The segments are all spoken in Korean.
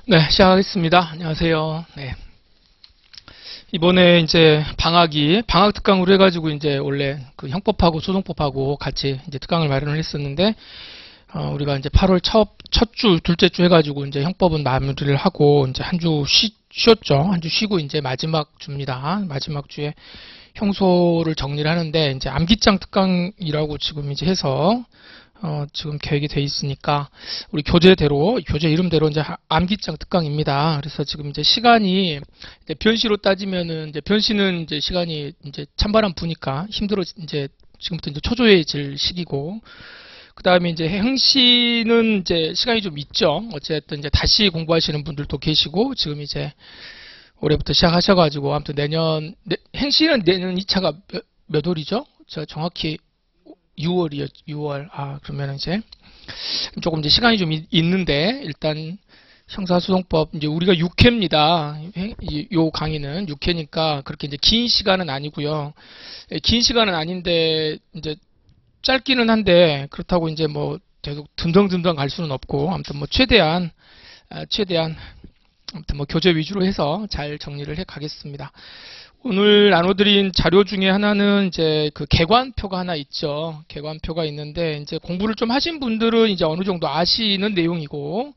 네, 시작하겠습니다. 안녕하세요. 네. 이번에 이제 방학 특강으로 해가지고 이제 원래 그 형법하고 소송법하고 같이 이제 특강을 마련을 했었는데, 우리가 이제 8월 첫 주, 둘째 주 해가지고 이제 형법은 마무리를 하고 이제 한 주 쉬었죠. 한 주 쉬고 이제 마지막 주입니다. 마지막 주에 형소를 정리를 하는데, 이제 암기장 특강이라고 지금 이제 해서 지금 계획이 돼 있으니까 우리 교재 이름대로 이제 암기장 특강입니다. 그래서 지금 이제 시간이 이제 변시로 따지면은 이제 변시는 이제 시간이 이제 찬바람 부니까 이제 지금부터 이제 초조해질 시기고, 그 다음에 이제 행시는 이제 시간이 좀 있죠. 어쨌든 이제 다시 공부하시는 분들도 계시고, 지금 이제 올해부터 시작하셔가지고 아무튼 행시는 내년 2차가 몇 월이죠? 제가 정확히 6월이요, 6월. 그러면 이제 조금 이제 시간이 좀 있는데, 일단 형사소송법 이제 우리가 6회입니다. 요 강의는 6회니까 그렇게 이제 긴 시간은 아니고요. 긴 시간은 아닌데 이제 짧기는 한데, 그렇다고 이제 뭐 계속 듬덩듬덩 갈 수는 없고, 아무튼 뭐 최대한 아무튼 뭐 교재 위주로 해서 잘 정리를 해 가겠습니다. 오늘 나눠드린 자료 중에 하나는 이제 그 개관표가 하나 있죠. 개관표가 있는데, 이제 공부를 좀 하신 분들은 이제 어느 정도 아시는 내용이고,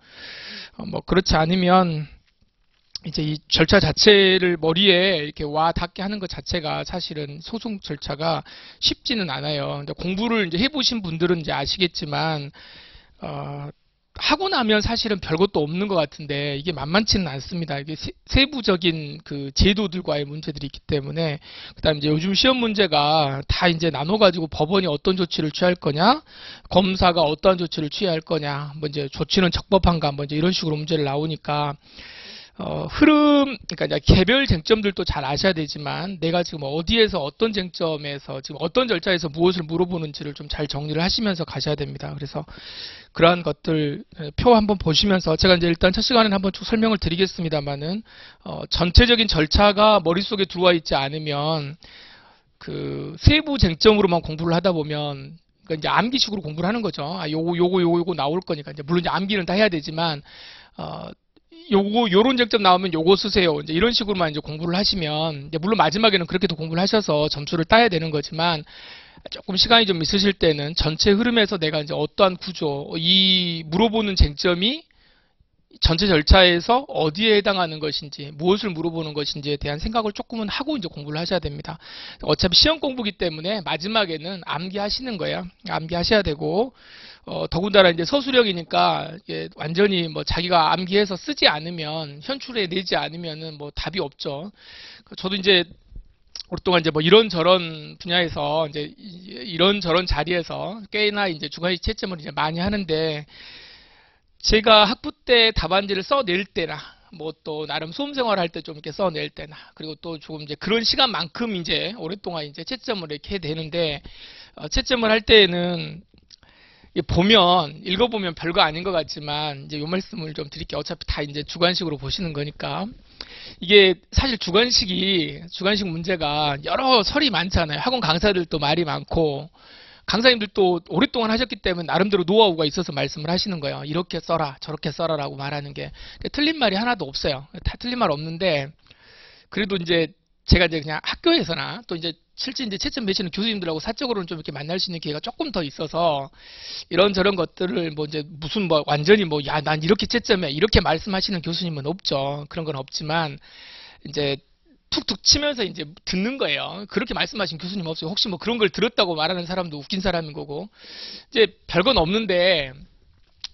뭐 그렇지 않으면 이제 이 절차 자체를 머리에 이렇게 와 닿게 하는 것 자체가 사실은 소송 절차가 쉽지는 않아요. 근데 공부를 이제 해보신 분들은 이제 아시겠지만, 하고 나면 사실은 별것도 없는 것 같은데 이게 만만치는 않습니다. 이게 세부적인 그 제도들과의 문제들이 있기 때문에, 그다음에 이제 요즘 시험 문제가 다 이제 나눠가지고 법원이 어떤 조치를 취할 거냐, 검사가 어떠한 조치를 취할 거냐, 뭐 이제 조치는 적법한가, 뭐 이제 이런 식으로 문제를 나오니까, 그러니까 이제 개별 쟁점들도 잘 아셔야 되지만, 내가 지금 어디에서 어떤 쟁점에서 지금 어떤 절차에서 무엇을 물어보는지를 좀 잘 정리를 하시면서 가셔야 됩니다. 그래서 그러한 것들 표 한번 보시면서, 제가 이제 일단 첫 시간에는 한번 쭉 설명을 드리겠습니다만은, 전체적인 절차가 머릿속에 들어와 있지 않으면 그 세부 쟁점으로만 공부를 하다 보면, 그러니까 이제 암기식으로 공부를 하는 거죠. 요거 나올 거니까. 이제 물론 이제 암기는 다 해야 되지만, 요런 쟁점 나오면 요거 쓰세요. 이제 이런 식으로만 이제 공부를 하시면, 이제 물론 마지막에는 그렇게도 공부를 하셔서 점수를 따야 되는 거지만, 조금 시간이 좀 있으실 때는 전체 흐름에서 내가 이제 어떠한 구조, 이 물어보는 쟁점이 전체 절차에서 어디에 해당하는 것인지, 무엇을 물어보는 것인지에 대한 생각을 조금은 하고 이제 공부를 하셔야 됩니다. 어차피 시험 공부기 때문에 마지막에는 암기하시는 거예요. 암기하셔야 되고, 더군다나 이제 서술형이니까 완전히 뭐 자기가 암기해서 쓰지 않으면, 현출해 내지 않으면은 뭐 답이 없죠. 저도 이제 오랫동안 이제 뭐 이런저런 분야에서 이제 이런저런 자리에서 꽤나 이제 주관식 채점을 이제 많이 하는데, 제가 학부 때 답안지를 써낼 때나, 뭐 또 나름 수험생활 할 때 좀 이렇게 써낼 때나, 그리고 또 조금 이제 그런 시간만큼 이제 오랫동안 이제 채점을 이렇게 해야 되는데, 채점을 할 때에는 읽어보면 별거 아닌 것 같지만, 이제 요 말씀을 좀 드릴게요. 어차피 다 이제 주관식으로 보시는 거니까. 이게 사실 주관식 문제가 여러 설이 많잖아요. 학원 강사들도 말이 많고, 강사님들도 오랫동안 하셨기 때문에 나름대로 노하우가 있어서 말씀을 하시는 거예요. 이렇게 써라, 저렇게 써라라고 말하는 게. 틀린 말이 하나도 없어요. 다 틀린 말 없는데, 그래도 이제 제가 이제 그냥 학교에서나 또 이제 실제 이제 채점 매시는 교수님들하고 사적으로는 좀 이렇게 만날 수 있는 기회가 조금 더 있어서, 이런저런 것들을 뭐 이제 무슨 뭐 완전히 뭐 야, 난 이렇게 채점해, 이렇게 말씀하시는 교수님은 없죠. 그런 건 없지만, 이제 툭툭 치면서 이제 듣는 거예요. 그렇게 말씀하신 교수님 없어요. 혹시 뭐 그런 걸 들었다고 말하는 사람도 웃긴 사람인 거고. 이제 별건 없는데,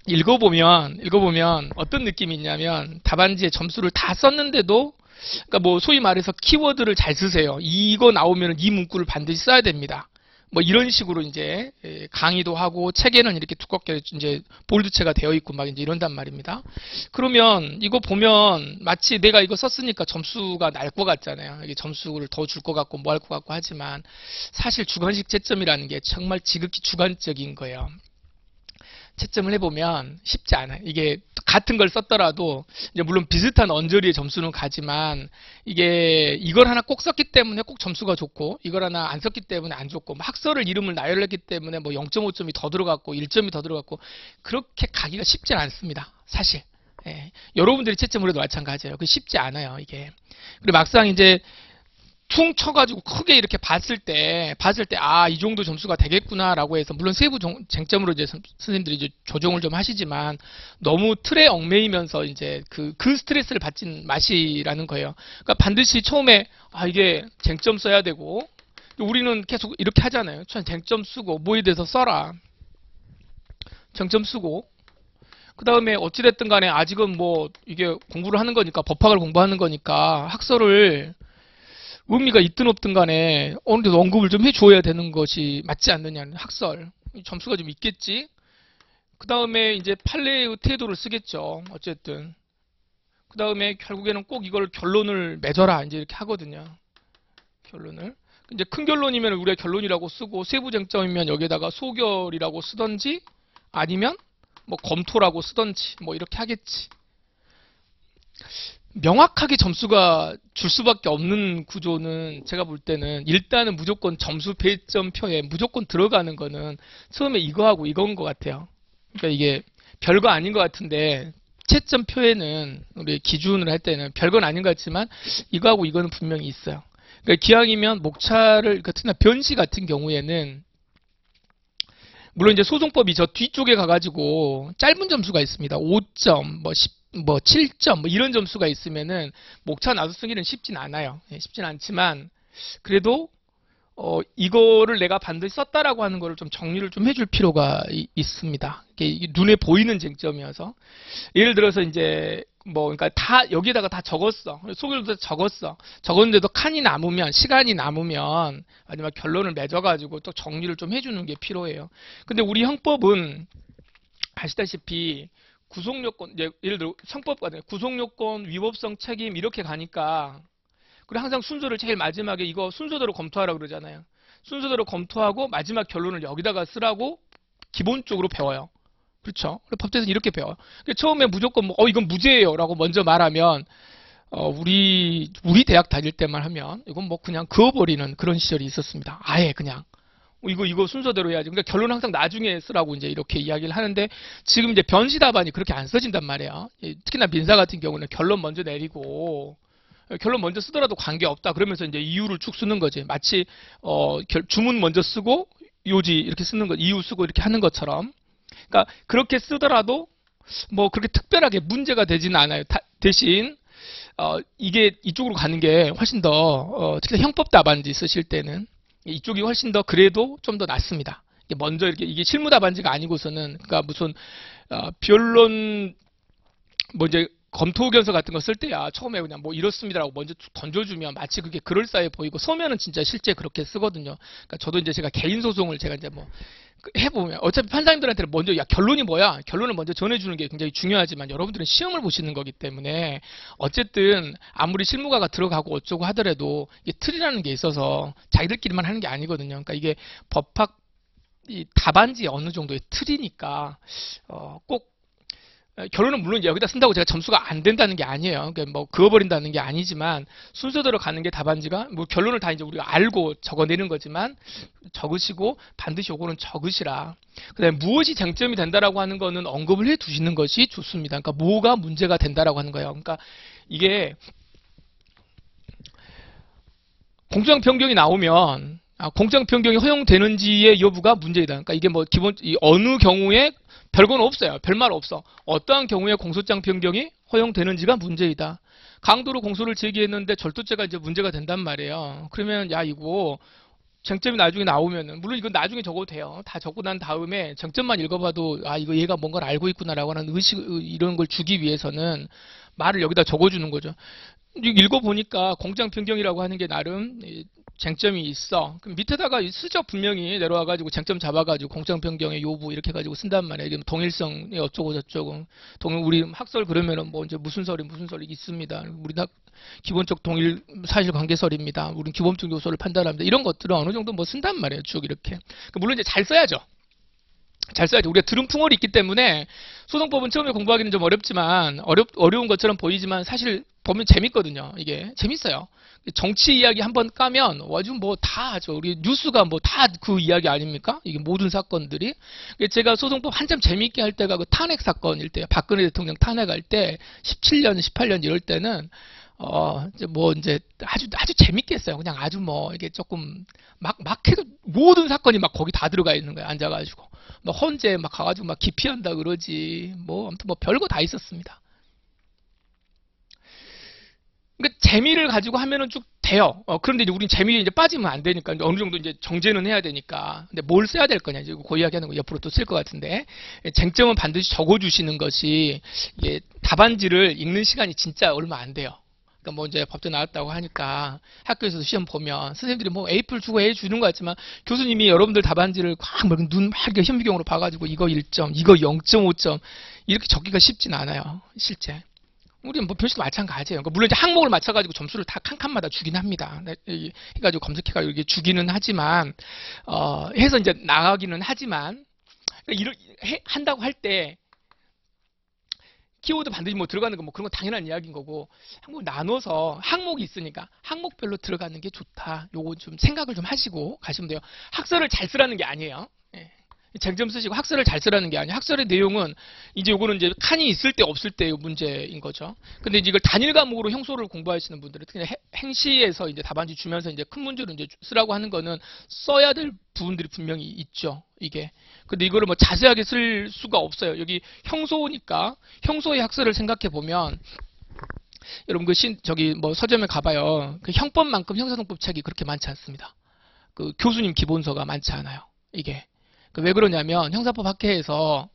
읽어보면 어떤 느낌이 있냐면, 답안지에 점수를 다 썼는데도, 그러니까 뭐 소위 말해서 키워드를 잘 쓰세요. 이거 나오면 이 문구를 반드시 써야 됩니다. 뭐 이런 식으로 이제 강의도 하고, 책에는 이렇게 두껍게 이제 볼드체가 되어 있고 막 이제 이런단 말입니다. 그러면 이거 보면 마치 내가 이거 썼으니까 점수가 날 것 같잖아요. 이게 점수를 더 줄 것 같고 뭐 할 것 같고 하지만, 사실 주관식 채점이라는 게 정말 지극히 주관적인 거예요. 채점을 해보면 쉽지 않아요. 이게 같은 걸 썼더라도, 이제 물론 비슷한 언저리의 점수는 가지만, 이게 이걸 하나 꼭 썼기 때문에 꼭 점수가 좋고, 이걸 하나 안 썼기 때문에 안 좋고, 뭐 학설을 이름을 나열했기 때문에 뭐 0.5점이 더 들어갔고 1점이 더 들어갔고, 그렇게 가기가 쉽지 않습니다. 사실. 예. 여러분들이 채점을 해도 마찬가지예요. 그 쉽지 않아요, 이게. 그리고 막상 이제 퉁 쳐가지고 크게 이렇게 아, 이 정도 점수가 되겠구나라고 해서, 물론 세부 쟁점으로 이제 선생님들이 이제 조정을 좀 하시지만, 너무 틀에 얽매이면서 이제 그 스트레스를 받진 마시라는 거예요. 그러니까 반드시 처음에, 아, 이게 쟁점 써야 되고, 우리는 계속 이렇게 하잖아요. 쟁점 쓰고, 뭐에 대해서 써라. 쟁점 쓰고, 그 다음에 어찌됐든 간에 아직은 뭐, 이게 공부를 하는 거니까, 법학을 공부하는 거니까, 학설을 의미가 있든 없든 간에 어느 정도 언급을 좀 해줘야 되는 것이 맞지 않느냐는 학설. 점수가 좀 있겠지. 그 다음에 이제 판례의 태도를 쓰겠죠. 어쨌든. 그 다음에 결국에는 꼭 이걸 결론을 맺어라. 이제 이렇게 하거든요. 결론을. 이제 큰 결론이면 우리가 결론이라고 쓰고, 세부 쟁점이면 여기에다가 소결이라고 쓰던지, 아니면 뭐 검토라고 쓰던지, 뭐 이렇게 하겠지. 명확하게 점수가 줄 수밖에 없는 구조는 제가 볼 때는 일단은 무조건 점수 배점표에 무조건 들어가는 거는 처음에 이거하고 이건 것 같아요. 그러니까 이게 별거 아닌 것 같은데 채점표에는 우리 기준을 할 때는 별건 아닌 것 같지만 이거하고 이거는 분명히 있어요. 그러니까 기왕이면 목차를, 특히나 변시 같은 경우에는 물론 이제 소송법이 저 뒤쪽에 가가지고 짧은 점수가 있습니다. 5점, 뭐 10, 뭐 7점, 뭐 이런 점수가 있으면은 목차 나눠 쓰기는 쉽진 않아요. 쉽진 않지만 그래도 이거를 내가 반드시 썼다라고 하는 거를 좀 정리를 좀 해줄 필요가 있습니다. 이게 눈에 보이는 쟁점이어서 예를 들어서 이제 뭐 그러니까 다 여기에다가 다 적었어. 소결도 적었어. 적었는데도 칸이 남으면 시간이 남으면 마지막 결론을 맺어가지고 또 정리를 좀 해주는 게 필요해요. 근데 우리 형법은 아시다시피 구속요건, 예를 들어 형법 같은 구속요건, 위법성 책임 이렇게 가니까 그리고 항상 순서를 제일 마지막에 이거 순서대로 검토하라고 그러잖아요. 순서대로 검토하고 마지막 결론을 여기다가 쓰라고 기본적으로 배워요. 그렇죠? 법대에서는 이렇게 배워요. 처음에 무조건 뭐, 이건 무죄예요 라고 먼저 말하면 우리 대학 다닐 때만 하면 이건 뭐 그냥 그어버리는 그런 시절이 있었습니다. 아예 그냥 이거 순서대로 해야지. 그러니까 결론 항상 나중에 쓰라고 이제 이렇게 이야기를 하는데 지금 이제 변시 답안이 그렇게 안 써진단 말이에요. 특히나 민사 같은 경우는 결론 먼저 내리고 결론 먼저 쓰더라도 관계없다. 그러면서 이제 이유를 쭉 쓰는 거지. 마치 주문 먼저 쓰고 요지 이렇게 쓰는 거, 이유 쓰고 이렇게 하는 것처럼. 그러니까 그렇게 쓰더라도 뭐 그렇게 특별하게 문제가 되지는 않아요. 대신 이게 이쪽으로 가는 게 훨씬 더 특히 형법 답안지 쓰실 때는 이쪽이 훨씬 더 그래도 좀 더 낫습니다. 먼저 이게 실무 답안지가 아니고서는 그러니까 무슨 변론 뭐 이제 검토 의견서 같은 거 쓸 때야 처음에 그냥 뭐 이렇습니다라고 먼저 던져주면 마치 그게 그럴싸해 보이고 서면은 진짜 실제 그렇게 쓰거든요. 그러니까 저도 이제 제가 개인 소송을 제가 이제 뭐 해보면 어차피 판사님들한테는 먼저 결론이 뭐야? 결론을 먼저 전해주는 게 굉장히 중요하지만 여러분들은 시험을 보시는 거기 때문에 어쨌든 아무리 실무가가 들어가고 어쩌고 하더라도 이게 틀이라는 게 있어서 자기들끼리만 하는 게 아니거든요. 그러니까 이게 법학 이 답안지 어느 정도의 틀이니까 꼭 결론은 물론 여기다 쓴다고 제가 점수가 안 된다는 게 아니에요. 그러니까 뭐 그어버린다는 게 아니지만 순서대로 가는 게 답안지가 뭐 결론을 다 이제 우리가 알고 적어내는 거지만 적으시고 반드시 요거는 적으시라. 그다음에 무엇이 쟁점이 된다라고 하는 거는 언급을 해 두시는 것이 좋습니다. 그러니까 뭐가 문제가 된다라고 하는 거예요. 그러니까 이게 공정 변경이 나오면 공정 변경이 허용되는지의 여부가 문제이다. 그러니까 이게 뭐 어느 경우에 별건 없어요. 별말 없어. 어떠한 경우에 공소장 변경이 허용되는지가 문제이다. 강도로 공소를 제기했는데 절도죄가 이제 문제가 된단 말이에요. 그러면 이거 쟁점이 나중에 나오면은 물론 이건 나중에 적어도 돼요. 다 적고 난 다음에 쟁점만 읽어봐도 이거 얘가 뭔가를 알고 있구나라고 하는 의식 이런 걸 주기 위해서는 말을 여기다 적어주는 거죠. 읽어보니까 공장 변경이라고 하는 게 나름 쟁점이 있어. 그럼 밑에다가 쓰죠. 분명히 내려와가지고 쟁점 잡아가지고 공장 변경의 요부 이렇게 해가지고 쓴단 말이에요. 동일성이 어쩌고 저쩌고. 우리 학설 그러면은 뭐 이제 무슨 설이 있습니다. 우리 다 기본적 동일 사실관계설입니다. 우리는 기본적 요소를 판단합니다. 이런 것들은 어느 정도 뭐 쓴단 말이에요. 쭉 이렇게. 물론 이제 잘 써야죠. 잘 써야죠. 우리가 들은 풍월이 있기 때문에 소송법은 처음에 공부하기는 좀 어렵지만 어려운 것처럼 보이지만 사실 보면 재밌거든요. 이게 재밌어요. 정치 이야기 한번 까면 아주 뭐 다 하죠. 우리 뉴스가 뭐 다 그 이야기 아닙니까? 이게 모든 사건들이. 제가 소송법 한참 재밌게 할 때가 그 탄핵 사건일 때요. 박근혜 대통령 탄핵할 때 17년, 18년 이럴 때는 이제 뭐 이제 아주 재밌게 했어요. 그냥 아주 뭐 이게 조금 막 해도 모든 사건이 막 거기 다 들어가 있는 거예요. 앉아가지고 막 헌재 막 가가지고 막 기피한다 그러지. 뭐 아무튼 뭐 별거 다 있었습니다. 그러니까 재미를 가지고 하면은 쭉 돼요. 그런데 이제 우린 재미에 이제 빠지면 안 되니까 이제 어느 정도 이제 정제는 해야 되니까. 근데 뭘 써야 될 거냐 이제 그 이야기하는 거 옆으로 또 쓸 것 같은데 쟁점은 반드시 적어주시는 것이 이게 답안지를 읽는 시간이 진짜 얼마 안 돼요. 그러니까 뭐 이제 법대 나왔다고 하니까 학교에서도 시험 보면 선생님들이 뭐 A플 주고 A 주는 것 같지만 교수님이 여러분들 답안지를 눈막 현미경으로 봐가지고 이거 1점, 이거 0.5점 이렇게 적기가 쉽진 않아요. 실제. 우리는 뭐 변식도 마찬가지예요. 그러니까 물론 이제 항목을 맞춰가지고 점수를 다 칸칸마다 주긴 합니다. 해가지고 검색해가지고 이렇게 주기는 하지만, 해서 이제 나가기는 하지만, 한다고 할 때, 키워드 반드시 뭐 들어가는 거 뭐 그런 거 당연한 이야기인 거고, 항목을 나눠서 항목이 있으니까 항목별로 들어가는 게 좋다. 요거 좀 생각을 좀 하시고 가시면 돼요. 학설을 잘 쓰라는 게 아니에요. 예. 쟁점 쓰시고 학설을 잘 쓰라는 게 아니에요. 학설의 내용은 이제 요거는 이제 칸이 있을 때 없을 때의 문제인 거죠. 근데 이제 이걸 단일 과목으로 형소를 공부하시는 분들은 특히 행시에서 이제 답안지 주면서 이제 큰 문제로 이제 쓰라고 하는 거는 써야 될 부분들이 분명히 있죠. 이게. 근데 이거를 뭐 자세하게 쓸 수가 없어요. 여기 형소니까 형소의 학설을 생각해 보면 여러분 저기 뭐 서점에 가봐요. 그 형법만큼 형사소송법 책이 그렇게 많지 않습니다. 그 교수님 기본서가 많지 않아요. 이게. 왜 그러냐면 형사법 학계에서도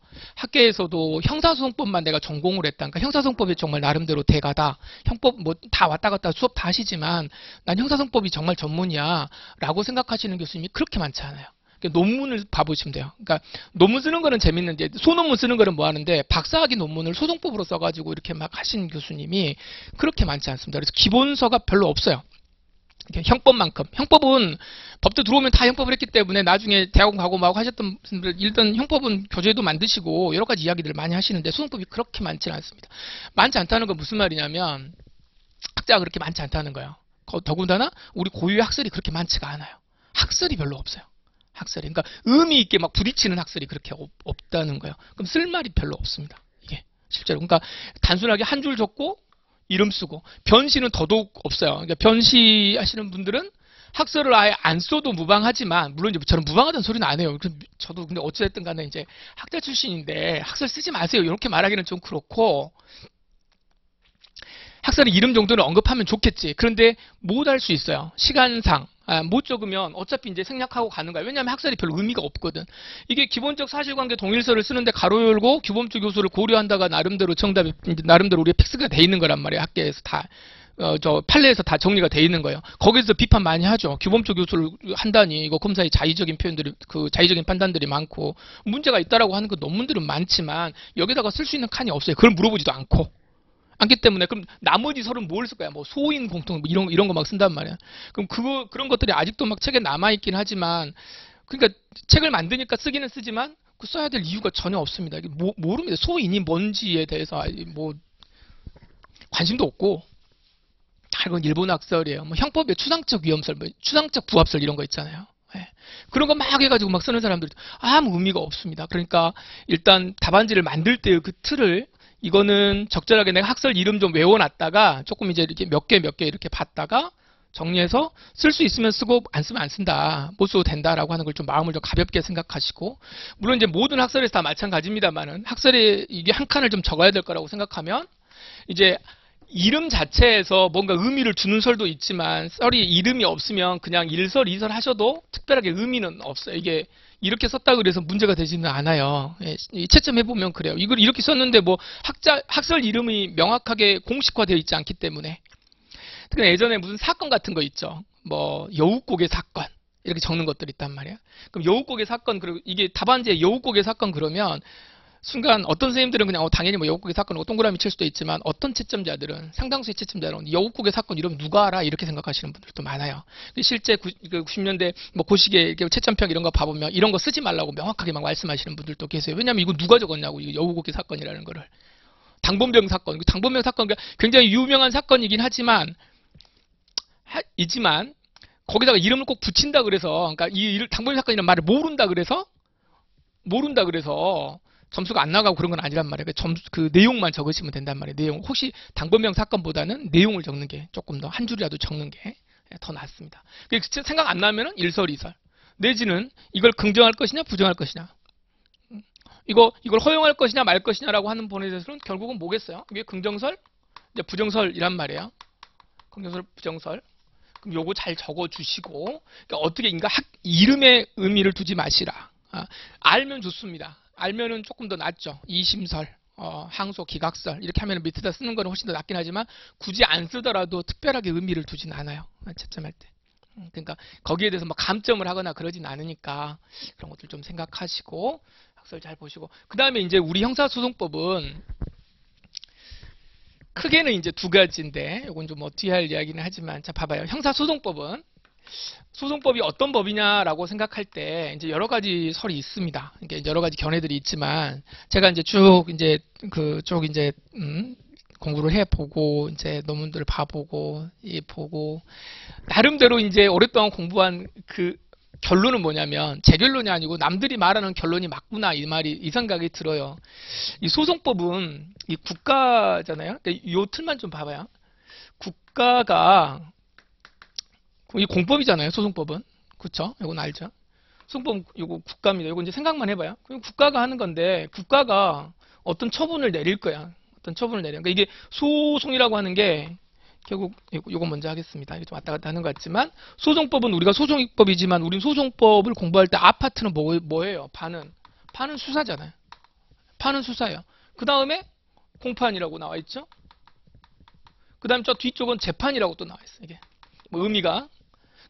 형사소송법만 내가 전공을 했다. 그러니까 형사소송법이 정말 나름대로 대가다. 형법 뭐 다 왔다 갔다 수업 다 하시지만 난 형사소송법이 정말 전문이야 라고 생각하시는 교수님이 그렇게 많지 않아요. 그러니까 논문을 봐보시면 돼요. 그러니까 논문 쓰는 거는 재밌는데 소논문 쓰는 거는 뭐 하는데 박사학위 논문을 소송법으로 써가지고 이렇게 막 하시는 교수님이 그렇게 많지 않습니다. 그래서 기본서가 별로 없어요. 형법만큼. 형법은 법도 들어오면 다 형법을 했기 때문에 나중에 대학원 가고 막 하셨던 분들 일단 형법은 교재도 만드시고 여러 가지 이야기들을 많이 하시는데 소송법이 그렇게 많지는 않습니다. 많지 않다는 건 무슨 말이냐면 학자가 그렇게 많지 않다는 거예요. 더군다나 우리 고유의 학설이 그렇게 많지가 않아요. 학설이 별로 없어요. 학설이. 그러니까 의미 있게 막 부딪히는 학설이 그렇게 없다는 거예요. 그럼 쓸 말이 별로 없습니다. 이게 실제로. 그러니까 단순하게 한 줄 적고 이름 쓰고 변시는 더더욱 없어요. 그러니까 변시 하시는 분들은 학설을 아예 안 써도 무방하지만 물론 이제 저는 무방하다는 소리는 안 해요. 저도 근데 어찌됐든 간에 이제 학자 출신인데 학설 쓰지 마세요. 이렇게 말하기는 좀 그렇고 학설의 이름 정도는 언급하면 좋겠지. 그런데 못 할 수 있어요. 시간상. 못 적으면 어차피 이제 생략하고 가는 거야. 왜냐하면 학설이 별 의미가 없거든. 이게 기본적 사실관계 동일서를 쓰는데 가로 열고 규범적 요소를 고려한다가 나름대로 정답이 나름대로 우리의 픽스가 돼 있는 거란 말이에요. 학계에서 다. 저 판례에서 다 정리가 돼 있는 거예요. 거기서 비판 많이 하죠. 규범적 요소를 한다니 이거 검사의 자의적인 표현들이 그 자의적인 판단들이 많고 문제가 있다라고 하는 그 논문들은 많지만 여기다가 쓸 수 있는 칸이 없어요. 그걸 물어보지도 않고. 않기 때문에 그럼 나머지 설은 뭘 쓸 거야? 뭐 소인 공통 뭐 이런 거 막 쓴단 말이야. 그럼 그런 것들이 아직도 막 책에 남아 있긴 하지만 그러니까 책을 만드니까 쓰기는 쓰지만 그 써야 될 이유가 전혀 없습니다. 이게 모릅니다. 소인이 뭔지에 대해서 뭐 관심도 없고 다 이건 일본 학설이에요. 뭐 형법의 추상적 위험설, 뭐 추상적 부합설 이런 거 있잖아요. 예. 그런 거 막 해가지고 막 쓰는 사람들 아무 의미가 없습니다. 그러니까 일단 답안지를 만들 때의 그 틀을 이거는 적절하게 내가 학설 이름 좀 외워놨다가 조금 이제 이렇게 몇 개 이렇게 봤다가 정리해서 쓸 수 있으면 쓰고 안 쓰면 안 쓴다. 못 써도 된다라고 하는 걸 좀 마음을 좀 가볍게 생각하시고 물론 이제 모든 학설에서 다 마찬가지입니다만은 학설에 이게 한 칸을 좀 적어야 될 거라고 생각하면 이제 이름 자체에서 뭔가 의미를 주는 설도 있지만 썰이 이름이 없으면 그냥 1설, 2설 하셔도 특별하게 의미는 없어요. 이게 이렇게 썼다 그래서 문제가 되지는 않아요. 예, 채점해보면 그래요. 이걸 이렇게 썼는데 뭐 학설 이름이 명확하게 공식화되어 있지 않기 때문에. 특히 예전에 무슨 사건 같은 거 있죠. 뭐 여우고개 사건 이렇게 적는 것들이 있단 말이야. 그럼 여우고개 사건 그리고 이게 답안지에 여우고개 사건 그러면 순간 어떤 선생님들은 그냥 당연히 뭐 여우고개 사건이고 동그라미 칠 수도 있지만 어떤 채점자들은 상당수의 채점자들은 여우고개 사건 이러면 누가 알아 이렇게 생각하시는 분들도 많아요. 실제 90년대 뭐 고시계 채점평 이런 거 봐보면 이런 거 쓰지 말라고 명확하게 막 말씀하시는 분들도 계세요. 왜냐하면 이거 누가 적었냐고 이거 여우고개 사건이라는 거를 당범병 사건. 당범병 사건 굉장히 유명한 사건이긴 하지만 거기다가 이름을 꼭 붙인다 그래서 그러니까 이 당범병 사건이라는 말을 모른다 그래서 점수가 안 나가고 그런 건 아니란 말이에요. 그 내용만 적으시면 된단 말이에요. 내용. 혹시 당범병 사건보다는 내용을 적는 게 조금 더 한 줄이라도 적는 게 더 낫습니다. 생각 안 나면은 일설, 이설. 내지는 이걸 긍정할 것이냐, 부정할 것이냐. 이걸 허용할 것이냐, 말 것이냐라고 하는 본에 대해서는 결국은 뭐겠어요? 이게 긍정설, 이제 부정설이란 말이에요. 긍정설, 부정설. 그럼 요거 잘 적어 주시고, 그러니까 어떻게 이름에 의미를 두지 마시라. 알면 좋습니다. 알면은 조금 더 낫죠. 이심설, 항소, 기각설 이렇게 하면 밑에다 쓰는 거는 훨씬 더 낫긴 하지만 굳이 안 쓰더라도 특별하게 의미를 두진 않아요. 채점할 때. 그러니까 거기에 대해서 막 감점을 하거나 그러진 않으니까 그런 것들 좀 생각하시고 학설 잘 보시고 그 다음에 이제 우리 형사소송법은 크게는 이제 두 가지인데 이건 좀 뒤에 할 이야기는 하지만 자 봐봐요. 형사소송법은 소송법이 어떤 법이냐라고 생각할 때 이제 여러 가지 설이 있습니다. 이게 여러 가지 견해들이 있지만 제가 이제 쭉 이제 그쪽 이제 공부를 해보고 이제 논문들을 봐보고 보고 나름대로 이제 오랫동안 공부한 그 결론은 뭐냐면 제 결론이 아니고 남들이 말하는 결론이 맞구나 이 생각이 들어요. 이 소송법은 이 국가잖아요. 이 틀만 좀 봐봐요. 국가가 이 공법이잖아요. 소송법은. 그쵸? 이건 알죠? 소송법은 이거 국가입니다. 이거 이제 생각만 해봐요. 국가가 하는 건데 국가가 어떤 처분을 내릴 거야. 어떤 처분을 내려. 그러니까 이게 소송이라고 하는 게 결국 이거 먼저 하겠습니다. 이게 좀 왔다 갔다 하는 것 같지만 소송법은 우리가 소송법이지만 우린 소송법을 공부할 때 아파트는 뭐예요? 판은 수사잖아요. 판은 수사예요. 그 다음에 공판이라고 나와 있죠. 그 다음 저 뒤쪽은 재판이라고 또 나와 있어요. 이게 뭐 의미가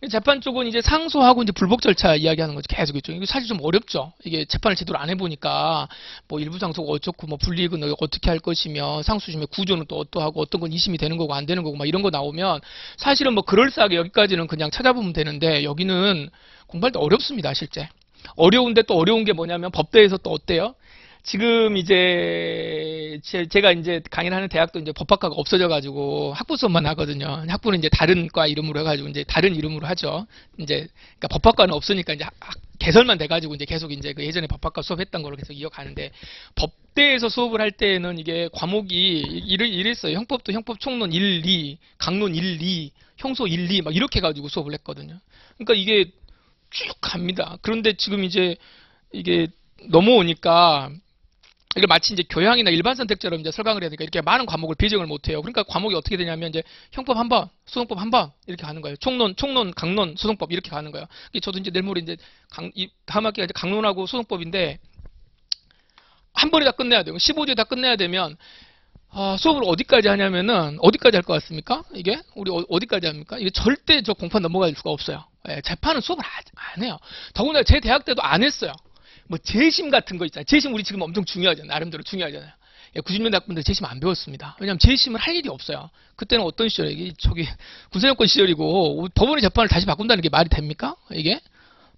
재판 쪽은 이제 상소하고 이제 불복 절차 이야기하는 거죠. 계속 있죠. 이거 사실 좀 어렵죠. 이게 재판을 제대로 안 해보니까 뭐 일부 상소가 어쩌고 뭐 불이익은 어떻게 할 것이며 상수심의 구조는 또 어떠하고 어떤 건 이심이 되는 거고 안 되는 거고 막 이런 거 나오면 사실은 뭐 그럴싸하게 여기까지는 그냥 찾아보면 되는데 여기는 공부할 때 어렵습니다. 실제. 어려운데 또 어려운 게 뭐냐면 법대에서 또 어때요? 지금 이제 제가 이제 강의를 하는 대학도 이제 법학과가 없어져가지고 학부 수업만 하거든요. 학부는 이제 다른 과 이름으로 해가지고 이제 다른 이름으로 하죠. 이제 그러니까 법학과는 없으니까 이제 개설만 돼가지고 이제 계속 이제 그 예전에 법학과 수업했던 거로 계속 이어가는데 법대에서 수업을 할 때는 이게 과목이 이랬어요. 형법도 형법 총론 1, 2, 강론 1, 2, 형소 1, 2 막 이렇게 해가지고 수업을 했거든요. 그러니까 이게 쭉 갑니다. 그런데 지금 이제 이게 넘어오니까 이걸 마치 이제 교양이나 일반 선택처럼 이제 설강을 해야 되니까 이렇게 많은 과목을 배정을 못 해요. 그러니까 과목이 어떻게 되냐면 이제 형법 한 번, 소송법 한 번 이렇게 가는 거예요. 총론, 강론, 소송법 이렇게 가는 거예요. 저도 이제 내일 모레 이제 다음 학기가 이제 강론하고 소송법인데 한 번에 다 끝내야 돼요. 15주에 다 끝내야 되면 수업을 어디까지 하냐면은 어디까지 할 것 같습니까? 이게 우리 어디까지 합니까? 이게 절대 저 공판 넘어갈 수가 없어요. 예, 재판은 수업을 안 해요. 더군다나 제 대학 때도 안 했어요. 뭐 재심 같은 거 있잖아요. 재심 우리 지금 엄청 중요하잖아요. 나름대로 중요하잖아요. 90년대 학부모들 재심 안 배웠습니다. 왜냐하면 재심을 할 일이 없어요. 그때는 어떤 시절이에요? 군사정권 시절이고 법원의 재판을 다시 바꾼다는 게 말이 됩니까? 이게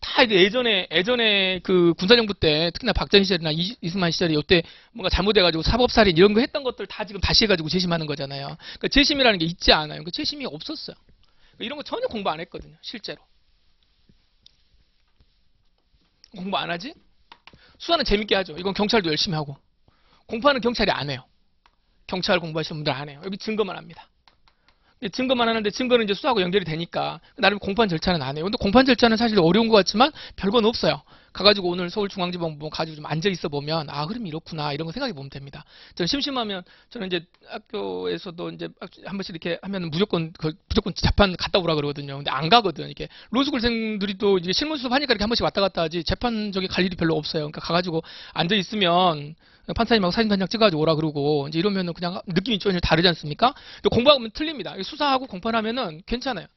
다 이제 예전에 그 군사정부 때 특히나 박정희 시절이나 이승만 시절에 이때 뭔가 잘못해가지고 사법살인 이런 거 했던 것들 다 지금 다시 해가지고 재심하는 거잖아요. 그러니까 재심이라는 게 있지 않아요. 그 재심이 없었어요. 이런 거 전혀 공부 안 했거든요. 실제로. 공부 안 하지? 수사는 재밌게 하죠. 이건 경찰도 열심히 하고. 공판은 경찰이 안 해요. 경찰 공부하시는 분들 안 해요. 여기 증거만 합니다. 증거만 하는데 증거는 이제 수사하고 연결이 되니까 나름 공판 절차는 안 해요. 근데 공판 절차는 사실 어려운 것 같지만 별건 없어요. 가가지고 오늘 서울중앙지법원 가지고 좀 앉아 있어 보면 그럼 이렇구나 이런 거 생각해 보면 됩니다. 저는 심심하면 저는 이제 학교에서도 이제 한 번씩 이렇게 하면 무조건 재판 갔다 오라 그러거든요. 근데 안 가거든. 이게 로스쿨생들이 또 이제 실무 수업 하니까 이렇게 한 번씩 왔다 갔다 하지 재판 저기 갈 일이 별로 없어요. 그러니까 가가지고 앉아 있으면 판사님하고 사진 한 장 찍어가지고 오라 그러고 이제 이러면은 그냥 느낌이 좀 다르지 않습니까? 공부하면 틀립니다. 수사하고 공판하면은 괜찮아요.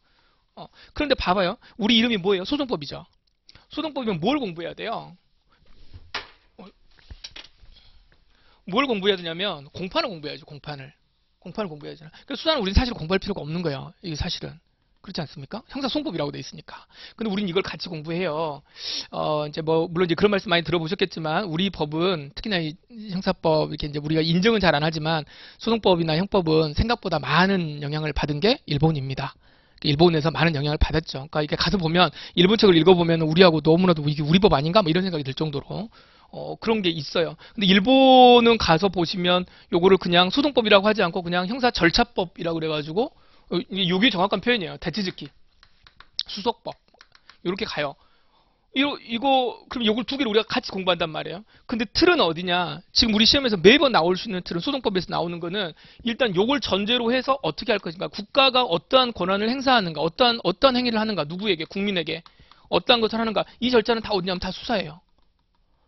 그런데 봐봐요. 우리 이름이 뭐예요? 소송법이죠. 소송법이면 뭘 공부해야 돼요? 뭘 공부해야 되냐면 공판을 공부해야죠. 공판을 공부해야죠. 그래서 수사는 우리는 사실 공부할 필요가 없는 거예요. 이게 사실은 그렇지 않습니까? 형사송법이라고 돼 있으니까. 근데 우린 이걸 같이 공부해요. 이제 뭐, 물론 이제 그런 말씀 많이 들어보셨겠지만, 우리 법은, 특히나 이 형사법, 이렇게 이제 우리가 인정은 잘 안 하지만, 소송법이나 형법은 생각보다 많은 영향을 받은 게 일본입니다. 일본에서 많은 영향을 받았죠. 그러니까 이렇게 가서 보면, 일본 책을 읽어보면 우리하고 너무나도 이게 우리 법 아닌가? 뭐 이런 생각이 들 정도로. 그런 게 있어요. 근데 일본은 가서 보시면, 요거를 그냥 소송법이라고 하지 않고, 그냥 형사 절차법이라고 그래가지고, 이게 정확한 표현이에요. 대치즈키, 수석법 이렇게 가요. 그럼 이걸 두 개를 우리가 같이 공부한단 말이에요. 근데 틀은 어디냐? 지금 우리 시험에서 매번 나올 수 있는 틀은 소송법에서 나오는 거는 일단 요걸 전제로 해서 어떻게 할 것인가? 국가가 어떠한 권한을 행사하는가? 어떠한 행위를 하는가? 누구에게? 국민에게 어떠한 것을 하는가? 이 절차는 다 어디냐면 다 수사예요.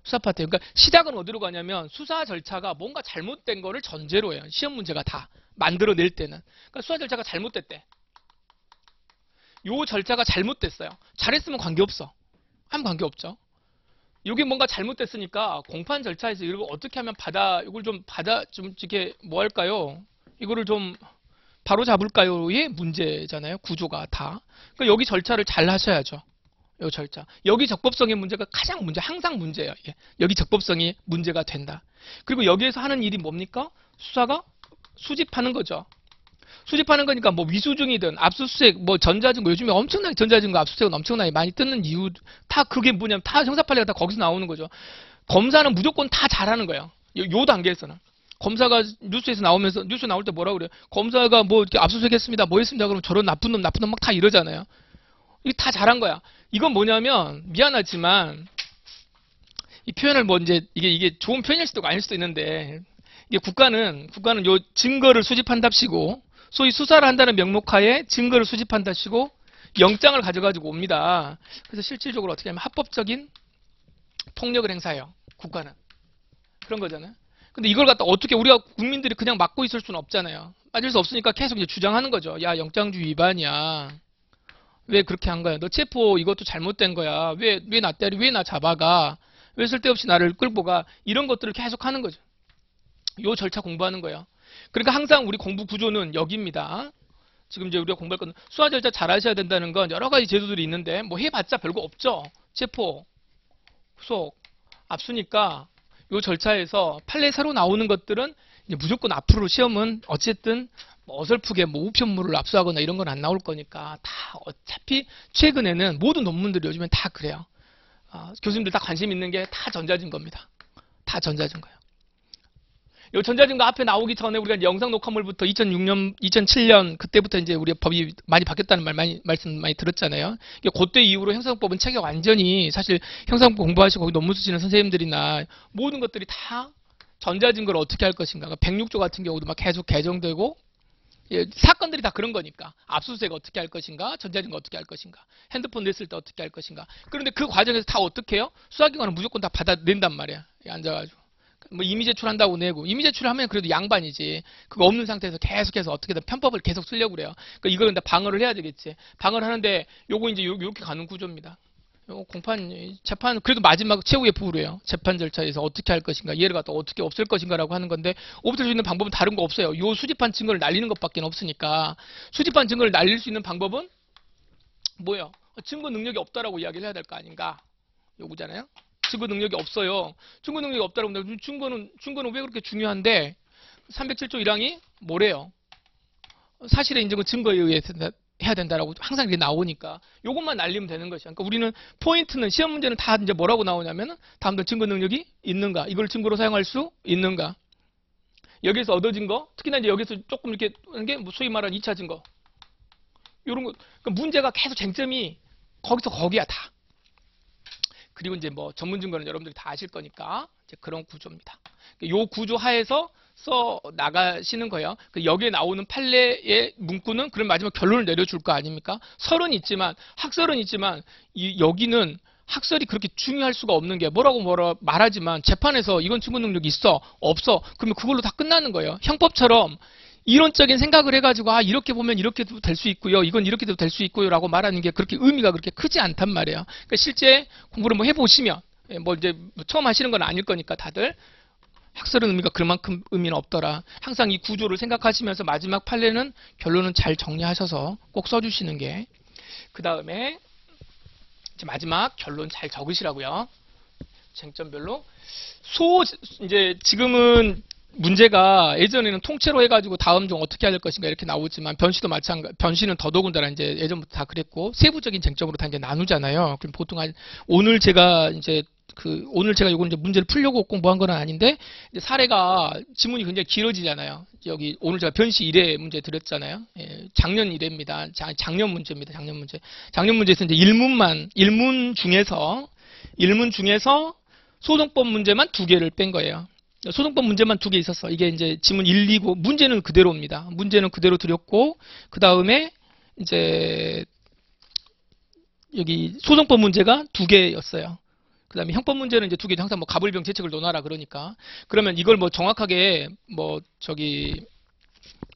수사 파트예요. 그러니까 시작은 어디로 가냐면 수사 절차가 뭔가 잘못된 거를 전제로 해요. 시험 문제가 다 만들어낼 때는. 그러니까 수사 절차가 잘못됐대. 요 절차가 잘못됐어요. 잘했으면 관계없어. 아무 관계없죠. 이게 뭔가 잘못됐으니까 공판 절차에서 이걸 어떻게 하면 이걸 좀 이렇게 뭐 할까요? 이거를 좀 바로 잡을까요의 문제잖아요. 구조가 다. 그러니까 여기 절차를 잘 하셔야죠. 요 절차. 여기 적법성의 문제가 항상 문제예요. 예. 여기 적법성이 문제가 된다. 그리고 여기에서 하는 일이 뭡니까? 수사가 수집하는 거죠. 수집하는 거니까 뭐 위수증이든 압수수색, 뭐 전자증거, 요즘에 엄청나게 전자증거 압수수색은 엄청나게 많이 뜨는 이유, 다 그게 뭐냐면 다 형사판례가 다 거기서 나오는 거죠. 검사는 무조건 다 잘하는 거예요. 요 단계에서는. 검사가 뉴스에서 나오면서, 뉴스 나올 때 뭐라 그래요? 검사가 뭐 이렇게 압수수색 했습니다. 뭐 했습니다. 그러면 저런 나쁜 놈 막 다 이러잖아요. 이게 다 잘한 거야. 이건 뭐냐면, 미안하지만, 이 표현을 뭐 이제, 이게 좋은 표현일 수도 있고 아닐 수도 있는데, 이게 국가는 요 증거를 수집한답시고, 소위 수사를 한다는 명목하에 증거를 수집한답시고, 영장을 가져가지고 옵니다. 그래서 실질적으로 어떻게 하면 합법적인 폭력을 행사해요. 국가는. 그런 거잖아요. 근데 이걸 갖다 어떻게 우리가 국민들이 그냥 막고 있을 수는 없잖아요. 맞을 수 없으니까 계속 이제 주장하는 거죠. 야, 영장주의 위반이야. 왜 그렇게 한 거야? 너 체포 이것도 잘못된 거야. 왜 나 때려? 왜 나 잡아가? 왜 쓸데없이 나를 끌고 가? 이런 것들을 계속 하는 거죠. 요 절차 공부하는 거예요. 그러니까 항상 우리 공부 구조는 여기입니다. 지금 이제 우리가 공부할 건 수사 절차 잘 하셔야 된다는 건 여러 가지 제도들이 있는데 뭐 해봤자 별거 없죠. 체포, 구속, 압수니까 요 절차에서 판례 새로 나오는 것들은 이제 무조건 앞으로 시험은 어쨌든 뭐 어설프게 뭐 우편물을 압수하거나 이런 건 안 나올 거니까 다 어차피 최근에는 모든 논문들이 요즘엔 다 그래요. 교수님들 다 관심 있는 게 다 전자증거입니다. 다 전자증거예요. 이 전자증거 앞에 나오기 전에 우리가 영상 녹화물부터 2006년, 2007년 그때부터 이제 우리 법이 많이 바뀌었다는 말씀 많이 들었잖아요. 그때 이후로 형사법은 체계가 완전히 사실 형사법 공부하시고 거기 논문 쓰시는 선생님들이나 모든 것들이 다 전자증거를 어떻게 할 것인가. 106조 같은 경우도 막 계속 개정되고 사건들이 다 그런 거니까 압수수색 어떻게 할 것인가, 전자증거 어떻게 할 것인가, 핸드폰 냈을 때 어떻게 할 것인가. 그런데 그 과정에서 다 어떻게 해요? 수사기관은 무조건 다 받아낸단 말이야. 앉아가지고. 뭐 이미 제출한다고 내고 이미 제출하면 그래도 양반이지. 그거 없는 상태에서 계속해서 어떻게든 편법을 계속 쓰려고 그래요. 그러니까 이걸 근데 방어를 해야 되겠지. 방어를 하는데 요거 이제 요렇게 가는 구조입니다. 요 재판 그래도 마지막 최후의 부류예요. 재판 절차에서 어떻게 할 것인가, 얘를 갖다 어떻게 없앨 것인가라고 하는 건데 없앨 수 있는 방법은 다른 거 없어요. 요 수집한 증거를 날리는 것밖에 없으니까 수집한 증거를 날릴 수 있는 방법은 뭐예요? 증거 능력이 없다라고 이야기를 해야 될 거 아닌가? 요거잖아요. 증거 능력이 없어요. 증거 능력이 없다라고 하면 증거는 왜 그렇게 중요한데 307조 1항이 뭐래요? 사실의 인정은 증거에 의해 해야 된다라고 항상 이렇게 나오니까 요것만 날리면 되는 것이야. 그러니까 우리는 포인트는 시험 문제는 다 이제 뭐라고 나오냐면은 다음날 증거 능력이 있는가? 이걸 증거로 사용할 수 있는가? 여기서 얻어진 거, 특히나 이제 여기서 조금 이렇게 하는 게 소위 말하는 2차 증거. 요런 거. 그러니까 문제가 계속 쟁점이 거기서 거기야 다. 그리고 이제 뭐 전문 증거는 여러분들이 다 아실 거니까 이제 그런 구조입니다. 요 구조 하에서 써 나가시는 거예요. 여기에 나오는 판례의 문구는 그럼 마지막 결론을 내려줄 거 아닙니까? 설은 있지만 학설은 있지만 여기는 학설이 그렇게 중요할 수가 없는 게 뭐라 말하지만 재판에서 이건 증거 능력이 있어 없어 그러면 그걸로 다 끝나는 거예요. 형법처럼 이론적인 생각을 해가지고 이렇게 보면 이렇게도 될 수 있고요. 이건 이렇게도 될 수 있고요. 라고 말하는 게 그렇게 의미가 그렇게 크지 않단 말이에요. 그러니까 실제 공부를 뭐 해보시면 뭐 이제 처음 하시는 건 아닐 거니까 다들 학설은 의미가 그만큼 의미는 없더라. 항상 이 구조를 생각하시면서 마지막 판례는 결론은 잘 정리하셔서 꼭 써주시는 게. 그 다음에 마지막 결론 잘 적으시라고요. 쟁점별로. 이제 지금은 문제가 예전에는 통째로 해가지고 다음 중 어떻게 해야 될 것인가 이렇게 나오지만 변시는 더더군다나 이제 예전부터 다 그랬고 세부적인 쟁점으로 다 이제 나누잖아요. 그럼 보통 오늘 제가 요거 이제 문제를 풀려고 공부한 건 아닌데 이제 사례가 지문이 굉장히 길어지잖아요. 여기 오늘 제가 변시 1회 문제 드렸잖아요. 예, 작년 1회입니다. 작년 문제입니다. 작년 문제. 작년 문제에서 이제 일문 중에서 소송법 문제만 2개를 뺀 거예요. 소송법 문제만 2개 있었어. 이게 이제 지문 1, 2고 문제는 그대로입니다. 문제는 그대로 드렸고 그 다음에 이제 여기 소송법 문제가 2개였어요. 그 다음에 형법 문제는 이제 2개 항상 뭐 가불병 재책을 논하라 그러니까 그러면 이걸 뭐 정확하게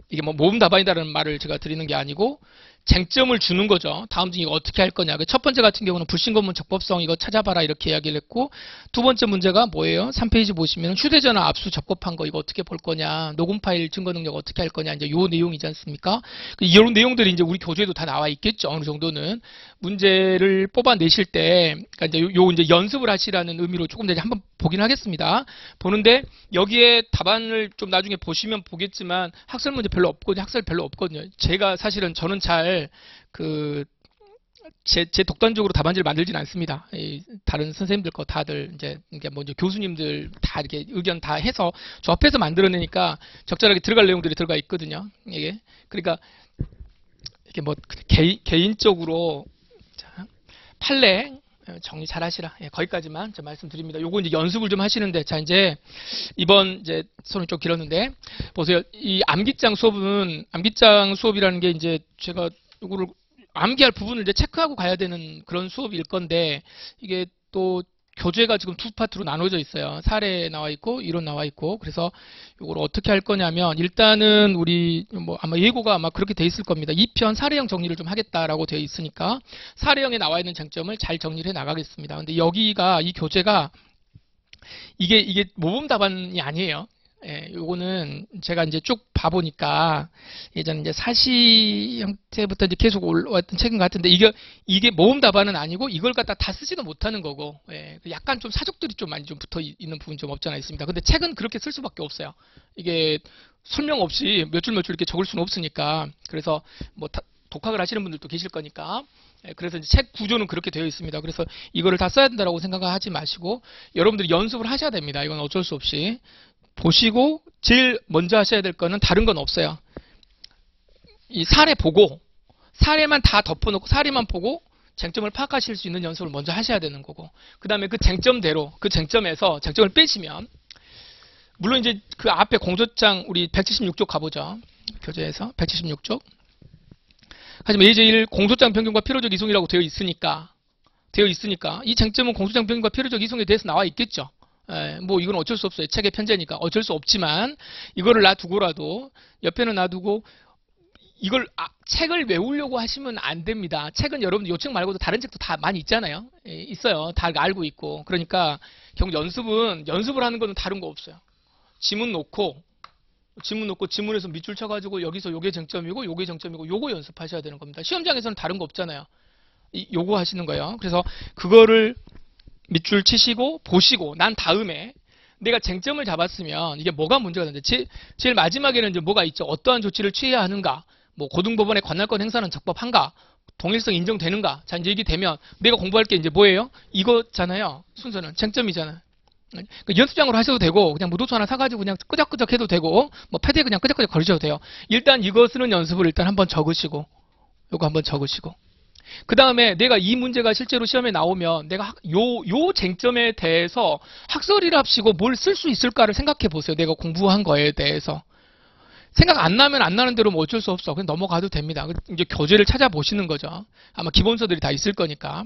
이게 뭐 모범 답안이다라는 말을 제가 드리는 게 아니고 쟁점을 주는 거죠. 다음 중 이거 어떻게 할 거냐. 첫 번째 같은 경우는 불신검문 적법성 이거 찾아봐라 이렇게 이야기를 했고 두 번째 문제가 뭐예요? 3페이지 보시면 휴대전화 압수 적법한 거 이거 어떻게 볼 거냐. 녹음 파일 증거 능력 어떻게 할 거냐. 이제 요 내용이지 않습니까? 이런 내용들이 이제 우리 교재에도 다 나와 있겠죠. 어느 정도는 문제를 뽑아내실 때 그러니까 이제 연습을 하시라는 의미로 조금 더 한번 보긴 하겠습니다. 보는데 여기에 답안을 좀 나중에 보시면 보겠지만 학설 문제 별로 없거든요. 학설 별로 없거든요. 제가 사실은 저는 잘 제 독단적으로 답안지를 만들진 않습니다. 다른 선생님들 거 다들 이제 교수님들 다 이렇게 의견 다 해서 조합해서 만들어내니까 적절하게 들어갈 내용들이 들어가 있거든요. 이게 그러니까 이게 뭐 개인적으로 자, 판례 정리 잘 하시라. 예, 거기까지만 제가 말씀드립니다. 요거 이제 연습을 좀 하시는데, 자, 이제, 이번 이제 손이 좀 길었는데, 보세요. 이 암기장 수업이라는 게 이제 제가 요거를 암기할 부분을 이제 체크하고 가야 되는 그런 수업일 건데, 이게 또 교재가 지금 2파트로 나눠져 있어요. 사례 나와 있고, 이론 나와 있고, 그래서 이걸 어떻게 할 거냐면, 일단은 우리, 아마 예고가 아마 그렇게 돼 있을 겁니다. 2편 사례형 정리를 좀 하겠다라고 되어 있으니까, 사례형에 나와 있는 쟁점을 잘 정리를 해 나가겠습니다. 근데 여기가, 이 교재가, 이게 모범 답안이 아니에요. 예, 요거는 제가 이제 쭉 봐보니까 예전에 이제 사시 형태부터 이제 계속 올라왔던 책인 것 같은데 이게 모범 답안은 아니고 이걸 갖다 다 쓰지도 못하는 거고, 예, 약간 좀 사족들이 좀 많이 좀 붙어 있는 부분 좀 없지 않아 있습니다. 근데 책은 그렇게 쓸 수밖에 없어요. 이게 설명 없이 몇 줄 이렇게 적을 수는 없으니까. 그래서 뭐 독학을 하시는 분들도 계실 거니까. 그래서 이제 책 구조는 그렇게 되어 있습니다. 그래서 이거를 다 써야 된다고 생각하지 마시고 여러분들이 연습을 하셔야 됩니다. 이건 어쩔 수 없이. 보시고 제일 먼저 하셔야 될 거는 다른 건 없어요. 이 사례 보고 사례만 다 덮어놓고 사례만 보고 쟁점을 파악하실 수 있는 연습을 먼저 하셔야 되는 거고 그 다음에 그 쟁점대로 그 쟁점에서 쟁점을 빼시면 물론 이제 그 앞에 공소장 우리 176쪽 가보죠. 교재에서 176쪽 하지만 예제1 공소장 변경과 필요적 이송이라고 되어 있으니까 이 쟁점은 공소장 변경과 필요적 이송에 대해서 나와 있겠죠. 뭐 이건 어쩔 수 없어요. 책의 편제니까 어쩔 수 없지만 이거를 놔두고라도 옆에는 놔두고 이걸 책을 외우려고 하시면 안 됩니다. 책은 여러분들 요 책 말고도 다른 책도 다 많이 있잖아요. 있어요. 다 알고 있고 그러니까 결국 연습을 하는 거는 다른 거 없어요. 지문 놓고 지문에서 밑줄 쳐가지고 여기서 요게 쟁점이고 요게 쟁점이고 요거 연습하셔야 되는 겁니다. 시험장에서는 다른 거 없잖아요. 요거 하시는 거예요. 그래서 그거를 밑줄 치시고 보시고 난 다음에 내가 쟁점을 잡았으면 이게 뭐가 문제가 되는데 제일 마지막에는 이제 뭐가 있죠. 어떠한 조치를 취해야 하는가. 뭐 고등법원의 관할권 행사는 적법한가. 동일성 인정되는가. 자 이제 이게 되면 내가 공부할 게 이제 뭐예요? 이거잖아요. 순서는 쟁점이잖아요. 연습장으로 하셔도 되고 그냥 무도수 하나 사가지고 그냥 끄적끄적 해도 되고 뭐 패드에 그냥 끄적끄적 거리셔도 돼요. 일단 이거 쓰는 연습을 일단 한번 적으시고 요거 한번 적으시고 그 다음에 내가 이 문제가 실제로 시험에 나오면 내가 요 쟁점에 대해서 학설이라 합시고 뭘 쓸 수 있을까를 생각해 보세요. 내가 공부한 거에 대해서. 생각 안 나면 안 나는 대로 뭐 어쩔 수 없어. 그냥 넘어가도 됩니다. 이제 교재를 찾아보시는 거죠. 아마 기본서들이 다 있을 거니까.